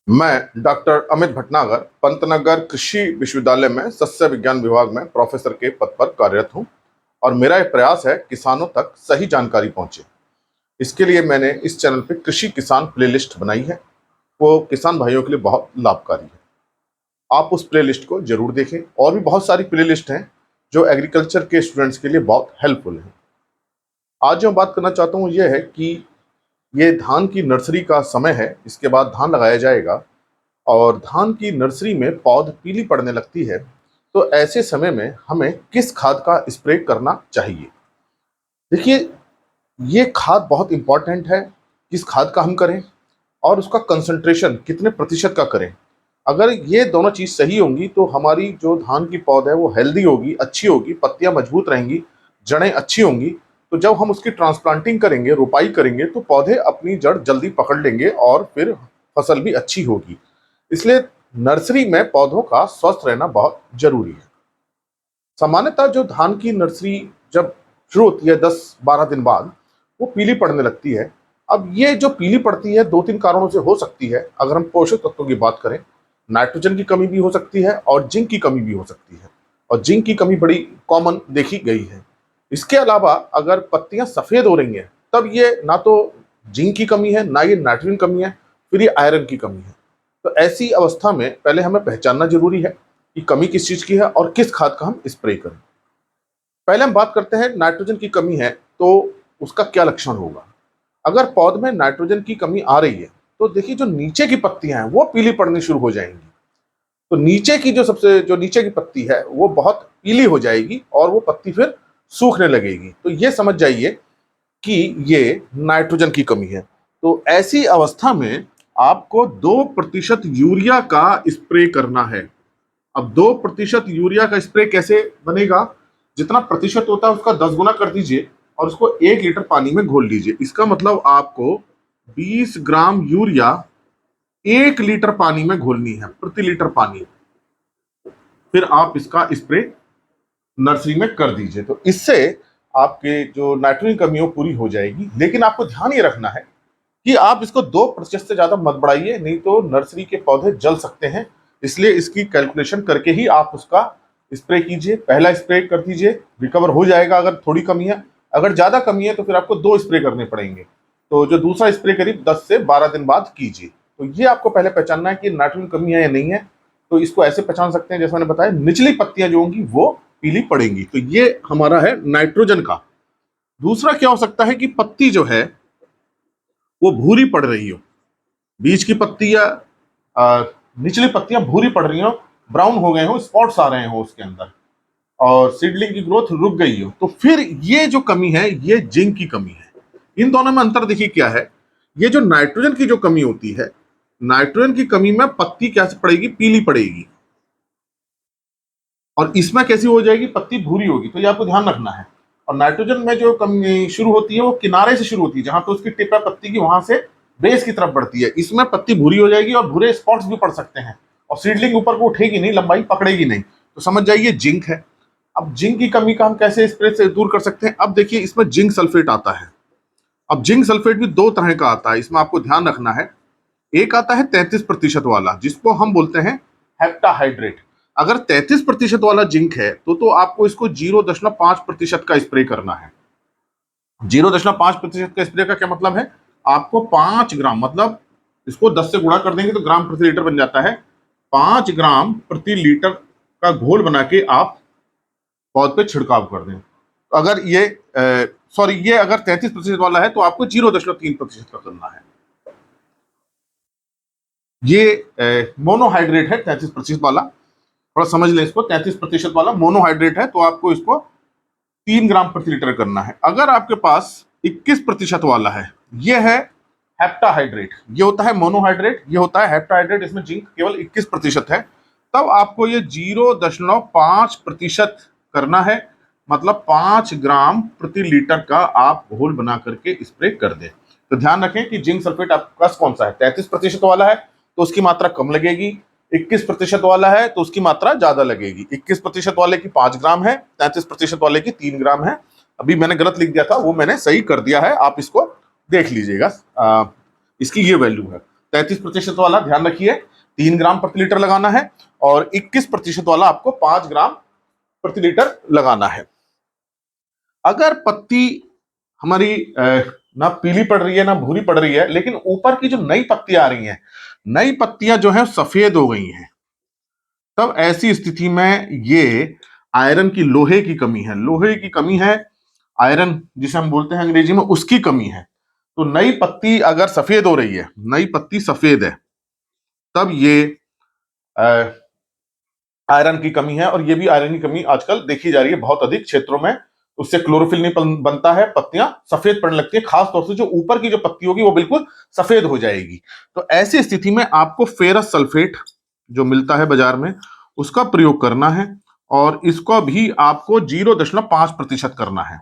मैं डॉक्टर अमित भटनागर पंतनगर कृषि विश्वविद्यालय में सस्य विज्ञान विभाग में प्रोफेसर के पद पर कार्यरत हूं और मेरा यह प्रयास है किसानों तक सही जानकारी पहुंचे। इसके लिए मैंने इस चैनल पे कृषि किसान प्लेलिस्ट बनाई है। वो किसान भाइयों के लिए बहुत लाभकारी है। आप उस प्लेलिस्ट को जरूर देखें। और भी बहुत सारी प्लेलिस्ट हैं जो एग्रीकल्चर के स्टूडेंट्स के लिए बहुत हेल्पफुल हैं। आज जो मैं बात करना चाहता हूँ यह है कि ये धान की नर्सरी का समय है। इसके बाद धान लगाया जाएगा और धान की नर्सरी में पौध पीली पड़ने लगती है। तो ऐसे समय में हमें किस खाद का स्प्रे करना चाहिए? देखिए, ये खाद बहुत इंपॉर्टेंट है। किस खाद का हम करें और उसका कंसंट्रेशन कितने प्रतिशत का करें। अगर ये दोनों चीज़ सही होंगी तो हमारी जो धान की पौध है वो हेल्दी होगी, अच्छी होगी, पत्तियां मजबूत रहेंगी, जड़ें अच्छी होंगी। तो जब हम उसकी ट्रांसप्लांटिंग करेंगे, रोपाई करेंगे, तो पौधे अपनी जड़ जल्दी पकड़ लेंगे और फिर फसल भी अच्छी होगी। इसलिए नर्सरी में पौधों का स्वस्थ रहना बहुत जरूरी है। सामान्यतः जो धान की नर्सरी जब शुरू होती है 10-12 दिन बाद वो पीली पड़ने लगती है। अब ये जो पीली पड़ती है 2-3 कारणों से हो सकती है। अगर हम पोषक तत्वों की बात करें, नाइट्रोजन की कमी भी हो सकती है और जिंक की कमी भी हो सकती है। और जिंक की कमी बड़ी कॉमन देखी गई है। इसके अलावा अगर पत्तियां सफेद हो रही हैं तब ये ना तो जिंक की कमी है, ना ये नाइट्रोजन कमी है, फिर ये आयरन की कमी है। तो ऐसी अवस्था में पहले हमें पहचानना जरूरी है कि कमी किस चीज की है और किस खाद का हम स्प्रे करें। पहले हम बात करते हैं नाइट्रोजन की कमी है तो उसका क्या लक्षण होगा। अगर पौध में नाइट्रोजन की कमी आ रही है तो देखिए जो नीचे की पत्तियां हैं वो पीली पड़नी शुरू हो जाएंगी। तो नीचे की जो नीचे की पत्ती है वो बहुत पीली हो जाएगी और वो पत्ती फिर सूखने लगेगी। तो ये समझ जाइए कि ये नाइट्रोजन की कमी है। तो ऐसी अवस्था में आपको 2% यूरिया का स्प्रे करना है। अब 2% यूरिया का स्प्रे कैसे बनेगा? जितना प्रतिशत होता है उसका 10 गुना कर दीजिए और उसको 1 लीटर पानी में घोल लीजिए। इसका मतलब आपको 20 ग्राम यूरिया 1 लीटर पानी में घोलनी है, प्रति लीटर पानी। फिर आप इसका स्प्रे नर्सरी में कर दीजिए। तो इससे आपके जो नाइट्रोजन कमी है पूरी हो जाएगी। लेकिन आपको ध्यान ये रखना है कि आप इसको 2% से ज्यादा मत बढ़ाइए, नहीं तो नर्सरी के पौधे जल सकते हैं। इसलिए इसकी कैलकुलेशन करके ही आप उसका स्प्रे कीजिए। पहला स्प्रे कर दीजिए, रिकवर हो जाएगा अगर थोड़ी कमी है। अगर ज्यादा कमी है तो फिर आपको 2 स्प्रे करने पड़ेंगे। तो जो दूसरा स्प्रे करीब 10 से 12 दिन बाद कीजिए। तो ये आपको पहले पहचानना है कि नाइट्रोजन कमी है या नहीं है। तो इसको ऐसे पहचान सकते हैं जैसे मैंने बताया, निचली पत्तियां जो होंगी वो पीली पड़ेंगी। तो ये हमारा है नाइट्रोजन का। दूसरा क्या हो सकता है कि पत्ती जो है वो भूरी पड़ रही हो। बीच की पत्तियां, निचली पत्तियां भूरी पड़ रही हो, ब्राउन हो गए हो, स्पॉट्स आ रहे हो उसके अंदर, और सीडलिंग की ग्रोथ रुक गई हो। तो फिर ये जो कमी है ये जिंक की कमी है। इन दोनों में अंतर देखिए क्या है। ये जो नाइट्रोजन की जो कमी होती है, नाइट्रोजन की कमी में पत्ती कैसे पड़ेगी? पीली पड़ेगी। और इसमें कैसी हो जाएगी? पत्ती भूरी होगी। तो ये आपको ध्यान रखना है। और नाइट्रोजन में जो कमी शुरू होती है वो किनारे से शुरू होती है, जहां पे उसकी टिप है पत्ती की, वहां से बेस की तरफ बढ़ती है। इसमें पत्ती भूरी हो जाएगी और भूरे स्पॉट्स भी पड़ सकते हैं और सीडलिंग ऊपर को उठेगी नहीं, लंबाई पकड़ेगी नहीं। तो समझ जाइए जिंक है। अब जिंक की कमी का हम कैसे स्प्रे से दूर कर सकते हैं? अब देखिए इसमें जिंक सल्फेट आता है। अब जिंक सल्फेट भी 2 तरह का आता है, इसमें आपको ध्यान रखना है। एक आता है 33% वाला, जिसको हम बोलते हैं हेप्टाहाइड्रेट। अगर 33% वाला जिंक है तो आपको इसको 0.5% का स्प्रे करना है। 0.5% का स्प्रे का क्या मतलब है? आपको 5 ग्राम, मतलब इसको 10 से गुणा कर देंगे तो ग्राम प्रति लीटर बन जाता है। 5 ग्राम प्रति लीटर का घोल बना के आप पौध पे छिड़काव कर दें। तो अगर ये ये अगर 33% वाला है तो आपको 0.3% का करना है। ये मोनोहाइड्रेट है 33% वाला। थोड़ा समझ लें इसको। 33% वाला मोनोहाइड्रेट है तो आपको इसको 3 ग्राम प्रति लीटर करना है। अगर आपके पास 21% वाला है, ये है हेप्टाहाइड्रेट। ये होता है मोनोहाइड्रेट, ये होता है हेप्टाहाइड्रेट। इसमें जिंक केवल 21% है। तब आपको ये 0.5% करना है। मतलब 5 ग्राम प्रति लीटर का आप घोल बना करके स्प्रे कर दें। तो ध्यान रखें कि जिंक सल्फेट आपके पास कौन सा है। 33% वाला है तो उसकी मात्रा कम लगेगी। 21% वाला है तो उसकी मात्रा ज्यादा लगेगी। 21% वाले की 5 ग्राम है, 33% वाले की 3 ग्राम है। अभी मैंने गलत लिख दिया था, वो मैंने सही कर दिया है, आप इसको देख लीजिएगा। इसकी ये वैल्यू है। 33% वाला ध्यान रखिए 3 ग्राम प्रति लीटर लगाना है, और 21% वाला आपको 5 ग्राम प्रति लीटर लगाना है। अगर पत्ती हमारी ना पीली पड़ रही है ना भूरी पड़ रही है, लेकिन ऊपर की जो नई पत्तियां आ रही हैं, नई पत्तियां जो है सफेद हो गई हैं, तब ऐसी स्थिति में ये आयरन की, लोहे की कमी है। लोहे की कमी है, आयरन जिसे हम बोलते हैं अंग्रेजी में, उसकी कमी है। तो नई पत्ती अगर सफेद हो रही है, नई पत्ती सफेद है, तब ये आयरन की कमी है। और ये भी आयरन की कमी आजकल देखी जा रही है बहुत अधिक क्षेत्रों में। उससे क्लोरोफिल नहीं बनता है, पत्तियां सफेद पड़ने लगती है, खास तौर से जो ऊपर की जो पत्ती होगी वो बिल्कुल सफेद हो जाएगी। तो ऐसी स्थिति में आपको फेरस सल्फेट जो मिलता है बाजार में, उसका प्रयोग करना है, और इसको भी आपको 0.5% करना है।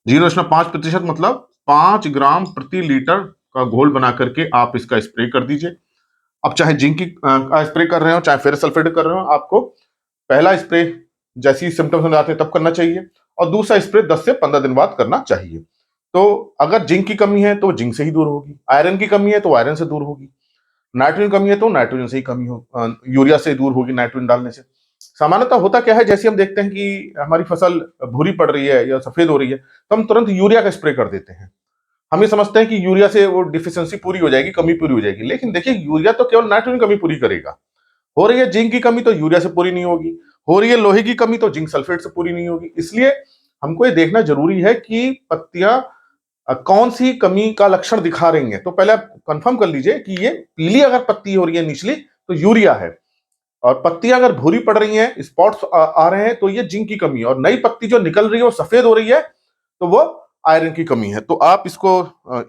0.5% मतलब 5 ग्राम प्रति लीटर का घोल बना करके आप इसका स्प्रे कर दीजिए। अब चाहे जिंक की स्प्रे कर रहे हो, चाहे फेरस सल्फेट कर रहे हो, आपको पहला स्प्रे जैसी सिम्टम्स आते हैं तब करना चाहिए, और दूसरा स्प्रे 10 से 15 दिन बाद करना चाहिए। तो अगर जिंक की कमी है तो जिंक से ही दूर होगी, आयरन की कमी है तो आयरन से दूर होगी, नाइट्रोजन कमी है तो नाइट्रोजन से ही कमी हो, यूरिया से दूर होगी नाइट्रोजन डालने से। सामान्यतः होता क्या है, जैसे हम देखते हैं कि हमारी फसल भूरी पड़ रही है या सफेद हो रही है, तो हम तुरंत यूरिया का स्प्रे कर देते हैं। हम ये समझते हैं कि यूरिया से वो डिफिशियंसी पूरी हो जाएगी, कमी पूरी हो जाएगी, लेकिन देखिए यूरिया तो केवल नाइट्रोजन कमी पूरी करेगा। हो रही है जिंक की कमी तो यूरिया से पूरी नहीं होगी, हो रही है लोहे की कमी तो जिंक सल्फेट से पूरी नहीं होगी। इसलिए हमको ये देखना जरूरी है कि पत्तियां कौन सी कमी का लक्षण दिखा रही हैं। तो पहले आप कंफर्म कर लीजिए कि ये पीली अगर पत्ती हो रही है निचली तो यूरिया है, और पत्तियां अगर भूरी पड़ रही हैं, स्पॉट्स आ रहे हैं, तो ये जिंक की कमी है, और नई पत्ती जो निकल रही है वो सफेद हो रही है तो वो आयरन की कमी है। तो आप इसको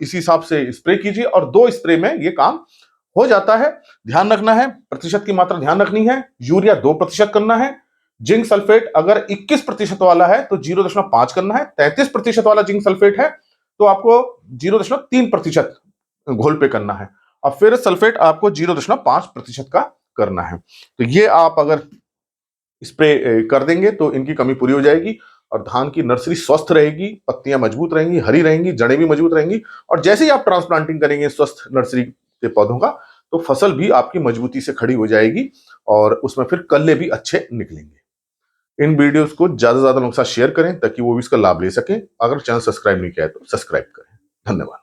इसी हिसाब से स्प्रे कीजिए, और 2 स्प्रे में ये काम हो जाता है। ध्यान रखना है, प्रतिशत की मात्रा ध्यान रखनी है। यूरिया 2% करना है, जिंक सल्फेट अगर 21% वाला है तो 0.5 करना है, 33% वाला जिंक सल्फेट है तो आपको 0.3% घोल पे करना है, और फिर सल्फेट आपको 0.5% का करना है। तो ये आप अगर स्प्रे कर देंगे तो इनकी कमी पूरी हो जाएगी, और धान की नर्सरी स्वस्थ रहेगी, पत्तियां मजबूत रहेंगी, हरी रहेंगी, जड़ें भी मजबूत रहेंगी। और जैसे ही आप ट्रांसप्लांटिंग करेंगे स्वस्थ नर्सरी के पौधों का, तो फसल भी आपकी मजबूती से खड़ी हो जाएगी, और उसमें फिर कल्ले भी अच्छे निकलेंगे। इन वीडियोस को ज्यादा से ज्यादा लोगों के साथ शेयर करें ताकि वो भी इसका लाभ ले सकें। अगर चैनल सब्सक्राइब नहीं किया है तो सब्सक्राइब करें। धन्यवाद।